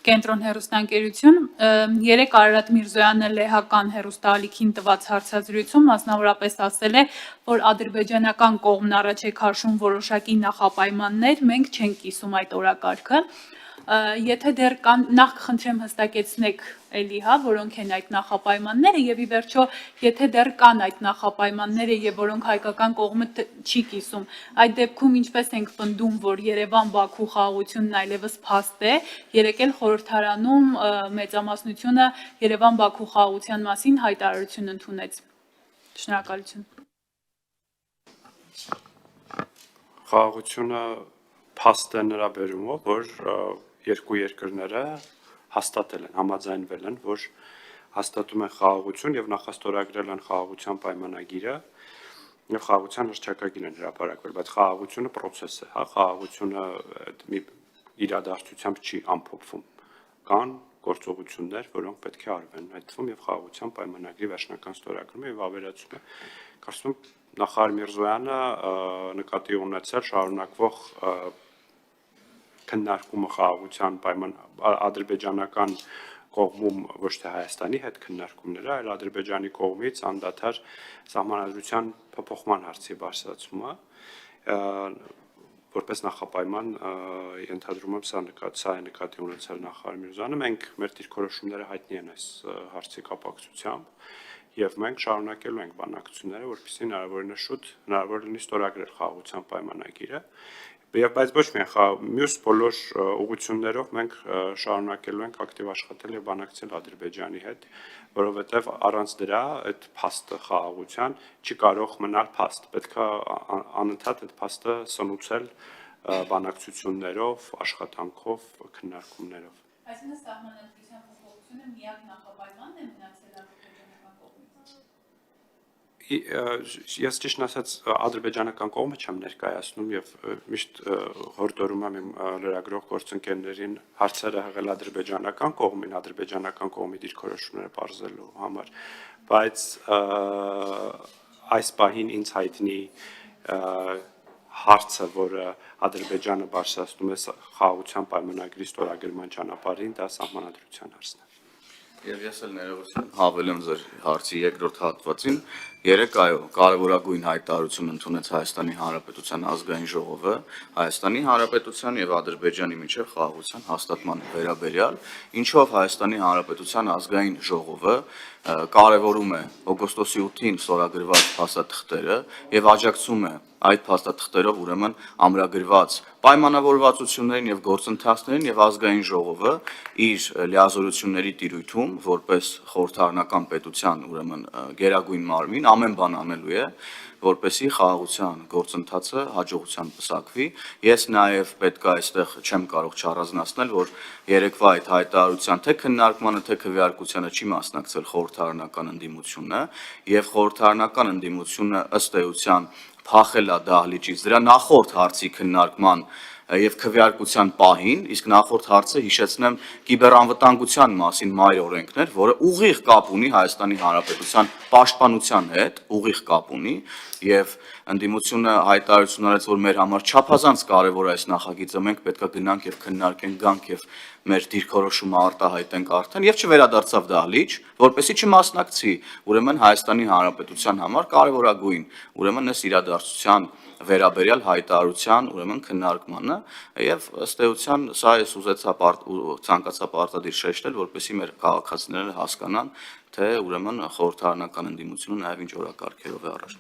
Կենտրոն հեռուստաընկերություն, երեկ Արարատ Միրզոյանը լեհական հեռուստաալիքին տված հարցազրույցում մասնավորապես ասել է, որ ադրբեջանական կողմն առաջ է քաշում որոշակի նախապայմաններ, մենք չենք կիսում այդ օրակարգը, եթե դեռ կան, նախ խնդրեմ հստակեցնեք էլի, որոնք են այդ նախապայմանները եւ ի վերջո, եթե դեռ կան այդ նախապայմանները եւ որոնք հայկական կողմը չի կիսում, այդ դեպքում ինչպես ենք պնդում, որ Երևան-Բաքու խաղաղությունն այլևս փաստ է, երեկ էլ խորհրդարանում մեծամասնությունը Երևան-Բաքու խաղաղության մասին հայտարարություն ընդունեց։ Շնորհակալություն։ Խաղաղությունը փաստ է նրա բերումով, որ երկու երկրները հաստատել են, համաձայնվել են, որ հաստատում են խաղաղություն եւ նախաստորագրել են խաղաղության պայմանագիրը եւ խաղաղության հռչակագիր են հրապարակվել, բայց խաղաղությունը process է, խաղաղությունը մի իրադարձությամբ չի ամփոփվում։ Կան գործողություններ, որոնք պետք է արվեն, այդ թվում եւ խաղաղության պայմանագրի վերջնական ստորագրումը եւ ավերացումը։ Կարծում եմ նախարար Միրզոյանը նկատի ունեցել շարունակվող քննարկումը խաղաղության ադրբեջանական կողմում ոչ թե Հայաստանի հետ քննարկումները, այլ Ադրբեջանի կողմից անդադար սահմանադրության փոփոխման հարցի բարձրացումը, որպես նախապայման ենթադրում եմ սա է նկատի ունեցել նախարար Միրզոյանը, մենք մեր դիրքորոշումները հայտնի են այս հարցի կապակցությամբ եւ մենք շարունակելու ենք բանակցությունները, որպեսզի հնարավորինս շուտ հնարավոր լինի ստորագրել խաղաղության պայմանագիրը, բայց ոչ միայն մյուս բոլոր ուղղություններով մենք շարունակելու ենք ակտիվ աշխատել եւ բանակցել Ադրբեջանի հետ, որովհետեւ առանց դրա այդ փաստը խաղաղության չի կարող մնալ փաստ, պետք է անընդհատ այդ փաստը սնուցել բանակցություններով, աշխատանքով, քննարկումներով։ Այսինքն սահմանադրության փոփոխությունը միակ նախապայմանն է մնացել ադրբեջանական կողմից։ Ես ճիշտն ասած ադրբեջանական կողմը չեմ ներկայացնում եւ միշտ հորդորում եմ իմ լրագրող գործընկերներին հարցերը հղել ադրբեջանական կողմի դիրքորոշումները բարձրելու համար, բայց այս պահին ինձ հայտնի հարցը, որը Ադրբեջանը բարձրացնում է խաղաղության պայմանագրի ստորագրման ճանապարհին, դա սահմանադրության հարցն է։ Եվ ես էլ ներողություն հավելեմ ձեր հարցի երկրորդ հատվածին, երեկ այո, կարևորագույն հայտարարություն ընդունեց Հայաստանի Հանրապետության ազգային ժողովը, Հայաստանի Հանրապետության եւ Ադրբեջանի միջև խաղաղության հաստատման վերաբերյալ, ինչով Հայաստանի Հանրապետության ազգային ժողովը կարևորում է օգոստոսի 8-ին ստորագրված փաստաթղթերը եւ աջակցում է այդ փաստաթղթերով ուրեմն ամրագրված պայմանավորվածություններին եւ գործընթացներին եւ ազգային ժողովը իր լիազորությունների տիրույթում որպես խորհրդարանական պետության ուրեմն գերագույն մարմին ամեն բան անելու է որպեսի խաղաղության գործընթացը հաջողությամբ պսակվի։ Ես նաև պետք է այստեղ չեմ կարող չառանձնացնել, որ երեկվա այդ հայտարարության թե քննարկմանը, թե քվեարկությանը չի մասնակցել խորհրդարանական ընդդիմությունը, եւ խորհրդարանական ընդդիմությունը ըստ էության փախել է դահլիճից դրա նախորդ հարցի քննարկման եւ քվեարկության պահին, իսկ նախորդ հարցը հիշեցնեմ կիբերանվտանգության մասին մայր օրենքներ, որը ուղիղ կապ ունի Հայաստանի Հանրապետության պաշտպանության հետ, ուղիղ կապ ունի եւ ընդդիմությունը հայտարարություն արեց, որ մեր համար չափազանց կարեւոր է այս նախագիծը, մենք պետք է գնանք եւ քննարկենք, գանք եւ մեր դիրքորոշումը արտահայտենք արդեն եւ չվերադարձավ դահլիճ, որպեսի չմասնակցի, ուրեմն Հայաստանի Հանրապետության համար կարևորագույն, ուրեմն այս իրադարձության վերաբերյալ հայտարարության ուրեմն քննարկմանը եւ ըստ էության սա ես ուզեցա ցանկացա պարտադիր շեշտել, որպեսզի մեր քաղաքացիները հասկանան, թե ուրեմն խորհրդարանական ընդդիմությունը նաեւ ինչ օրակարգերով է առաջնորդվում։